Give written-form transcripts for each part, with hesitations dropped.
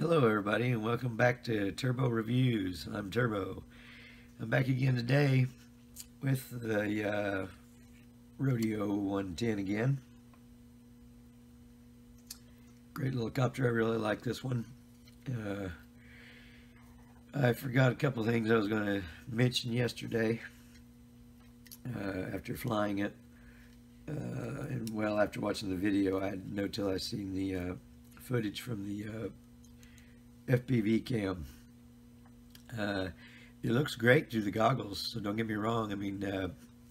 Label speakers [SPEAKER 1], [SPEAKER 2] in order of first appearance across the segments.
[SPEAKER 1] Hello everybody and welcome back to Turbo Reviews. I'm Turbo. I'm back again today with the Rodeo 110 again. Great little copter, I really like this one. I forgot a couple of things I was going to mention yesterday after flying it. And well, after watching the video, I had no till I seen the footage from the FPV cam. It looks great through the goggles, so don't get me wrong. I mean,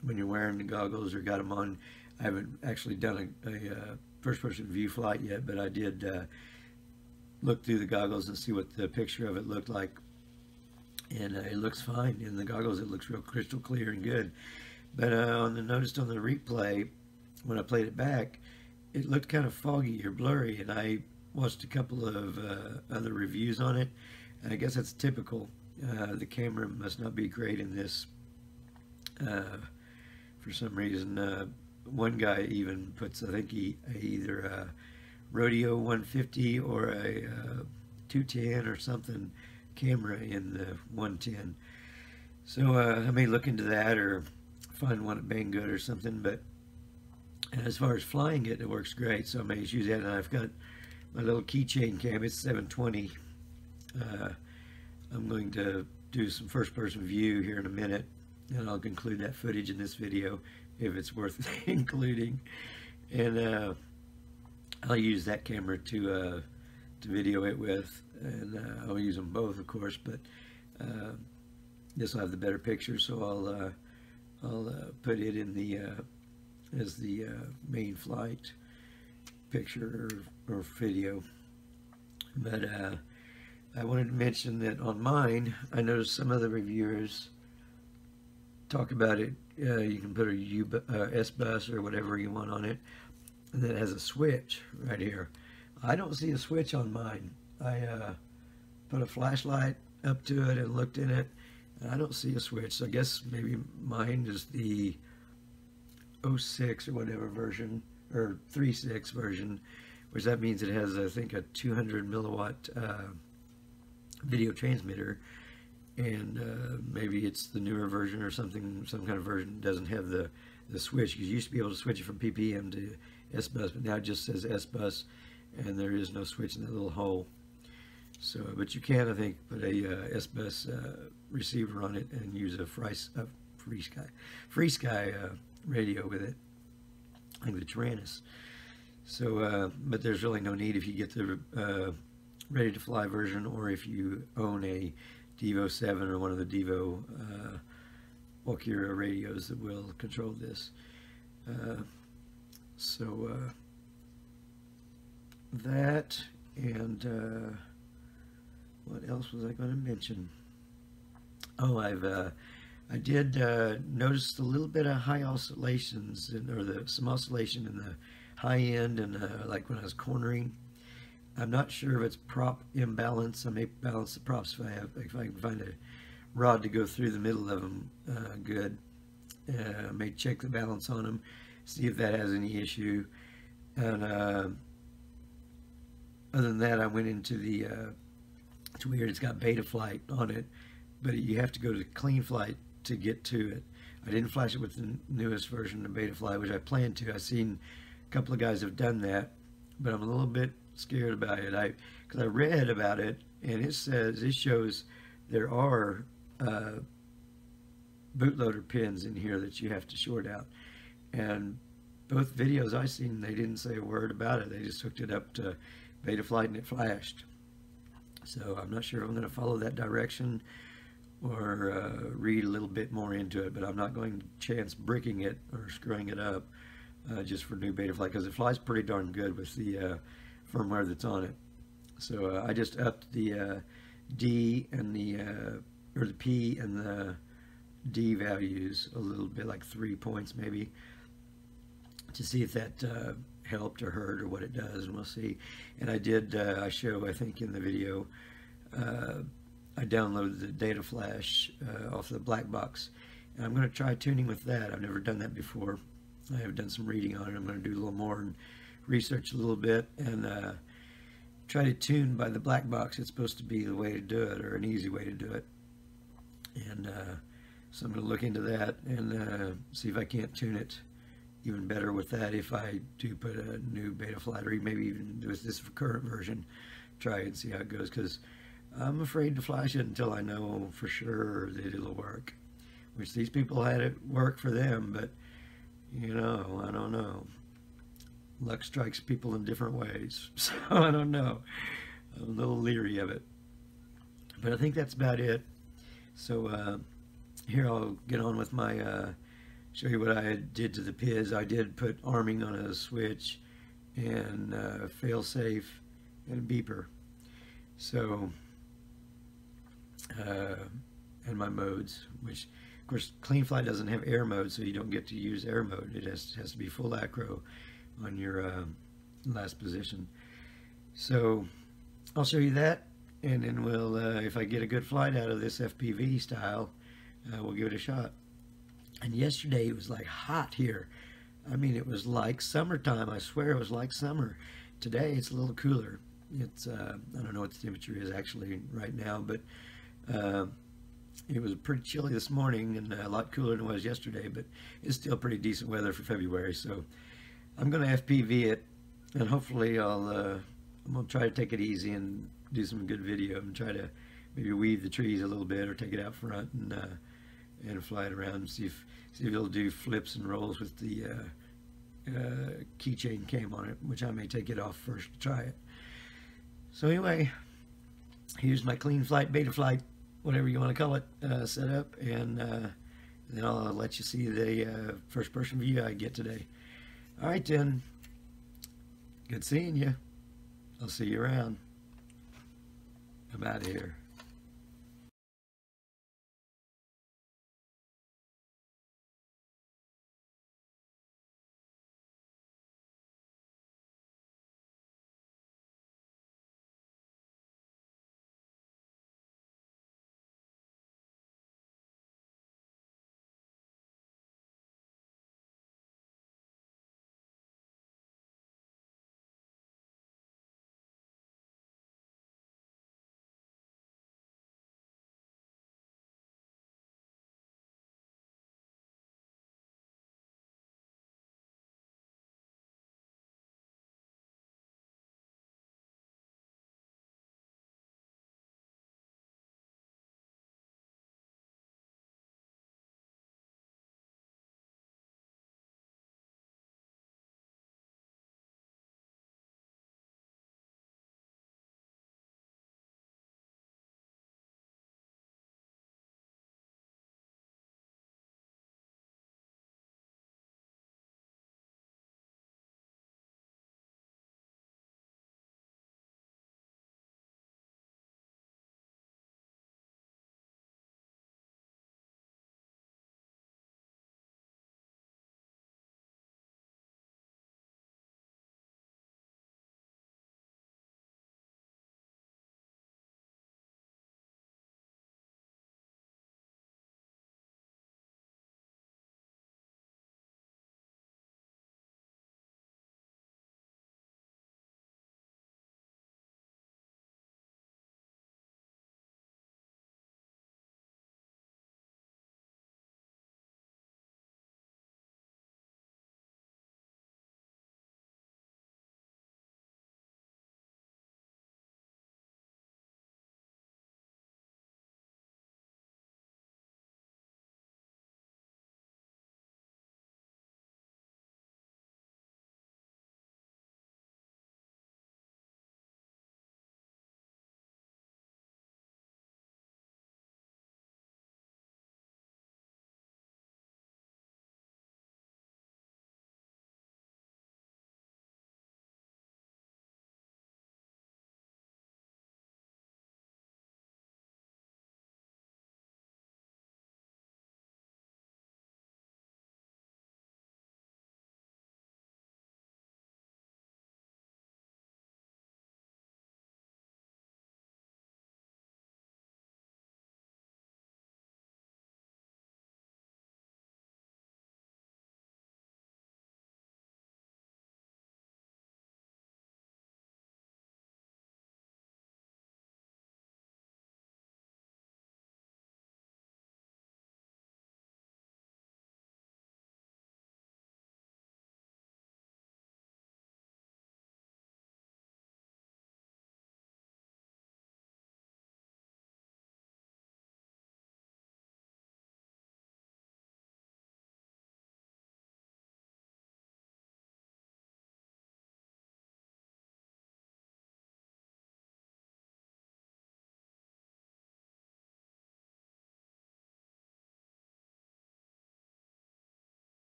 [SPEAKER 1] when you're wearing the goggles or got them on, I haven't actually done a first-person view flight yet, but I did look through the goggles and see what the picture of it looked like, and it looks fine. In the goggles, it looks real crystal clear and good. But noticed on the replay, when I played it back, it looked kind of foggy or blurry, and I watched a couple of other reviews on it, and I guess that's typical. The camera must not be great in this for some reason. One guy even puts, I think either a Rodeo 150 or a 210 or something camera in the 110. So I may look into that or find one at Banggood or something. But as far as flying it, it works great, so I may use that. And I've got my little keychain cam. It's 720. I'm going to do some first-person view here in a minute, and I'll include that footage in this video if it's worth including. And I'll use that camera to video it with, and I'll use them both, of course. But this will have the better picture, so I'll put it in the as the main flight picture or video. But I wanted to mention that on mine, I noticed some other reviewers talk about it. You can put a S-bus or whatever you want on it, and then it has a switch right here. I don't see a switch on mine. I put a flashlight up to it and looked in it, and I don't see a switch. So I guess maybe mine is the 06 or whatever version, or 3.6 version, which that means it has, I think, a 200 milliwatt video transmitter, and maybe it's the newer version or something, some kind of version that doesn't have the switch, because you used to be able to switch it from PPM to S-bus, but now it just says S-bus, and there is no switch in that little hole. So, but you can, I think, put a S-bus receiver on it and use a FreeSky radio with it, like the Tyrannus. So, but there's really no need if you get the ready to fly version, or if you own a Devo 7 or one of the Devo Walkira radios that will control this. That, and what else was I going to mention? Oh, I did notice a little bit of high oscillations, some oscillation in the high end, and like when I was cornering. I'm not sure if it's prop imbalance. I may balance the props if I can find a rod to go through the middle of them good. I may check the balance on them, see if that has any issue. And other than that, I went into the it's weird, it's got beta flight on it, but you have to go to clean flight to get to it. I didn't flash it with the newest version of beta flight, which I plan to. I've seen a couple of guys have done that, but I'm a little bit scared about it. Because I read about it, and it shows there are bootloader pins in here that you have to short out. And both videos I seen, they didn't say a word about it. They just hooked it up to beta flight and it flashed. So I'm not sure if I'm going to follow that direction or read a little bit more into it, but I'm not going to chance bricking it or screwing it up just for new beta flight, because it flies pretty darn good with the firmware that's on it. So I just upped the D and or the P and the D values a little bit, like 3 points maybe, to see if that helped or hurt or what it does, and we'll see. And I did, I show, I think in the video, I downloaded the data flash off the black box, and I'm going to try tuning with that. I've never done that before. I have done some reading on it. I'm going to do a little more and research a little bit and try to tune by the black box. It's supposed to be the way to do it, or an easy way to do it. And so I'm going to look into that and see if I can't tune it even better with that. If I do put a new Betaflight, or maybe even with this current version, try it and see how it goes, because I'm afraid to flash it until I know for sure that it'll work. Which these people had it work for them, but you know, I don't know. Luck strikes people in different ways, so I don't know. I'm a little leery of it, but I think that's about it. So here I'll get on with my show you what I did to the PIS. I did put arming on a switch and fail-safe and a beeper. So and my modes, which of course CleanFly doesn't have air mode, so you don't get to use air mode. It has to be full acro on your last position. So I'll show you that, and then we'll if I get a good flight out of this FPV style, we'll give it a shot. And yesterday it was like hot here. I mean, it was like summertime. I swear it was like summer. Today it's a little cooler. It's I don't know what the temperature is actually right now, but it was pretty chilly this morning and a lot cooler than it was yesterday, but it's still pretty decent weather for February. So I'm going to FPV it, and hopefully I'm going to try to take it easy and do some good video and try to maybe weave the trees a little bit or take it out front and fly it around and see if it'll do flips and rolls with the keychain cam on it, which I may take it off first to try it. So anyway, here's my CleanFlight, Betaflight, whatever you want to call it, set up, and then I'll let you see the first person view I get today. All right then, good seeing you. I'll see you around. I'm out of here.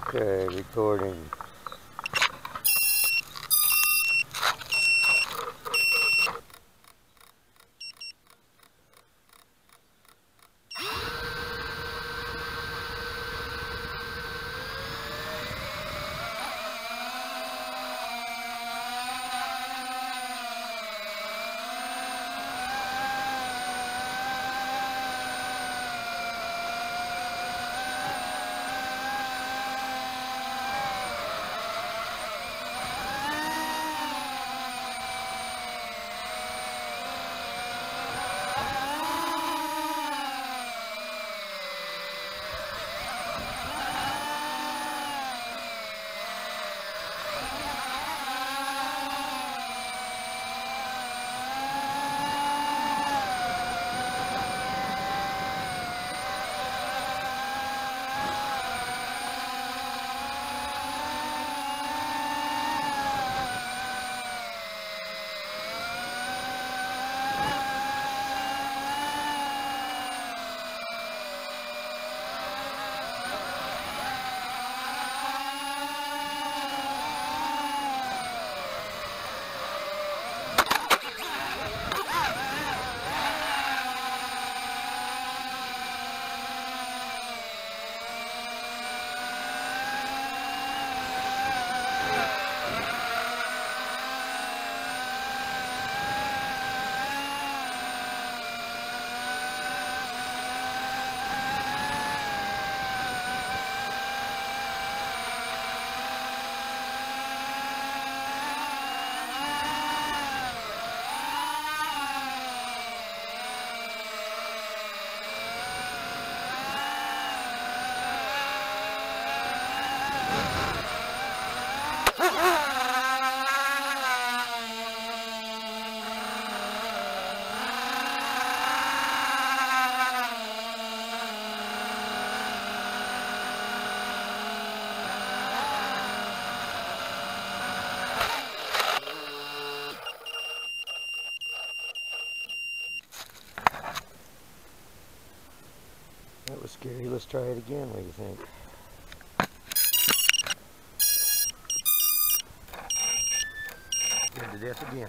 [SPEAKER 1] Okay, recording. That was scary. Let's try it again. What do you think? Scared to death again.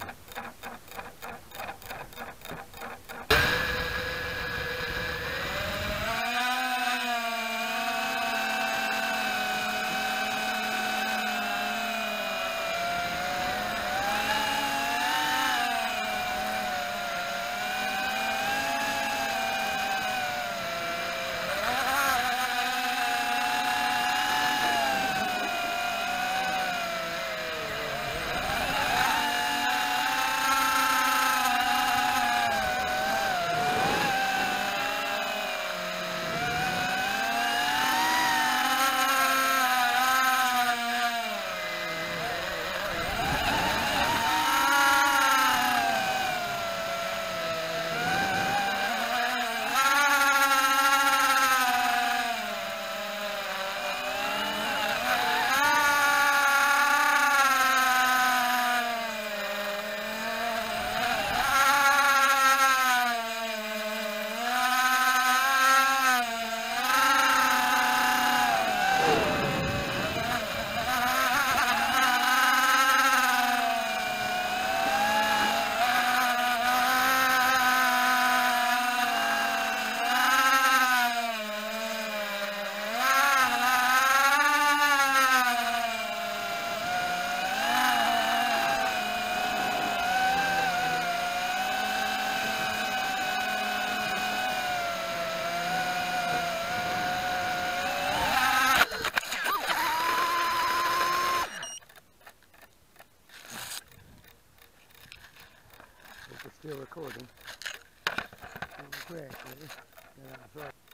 [SPEAKER 1] It's still recording. Crash, really.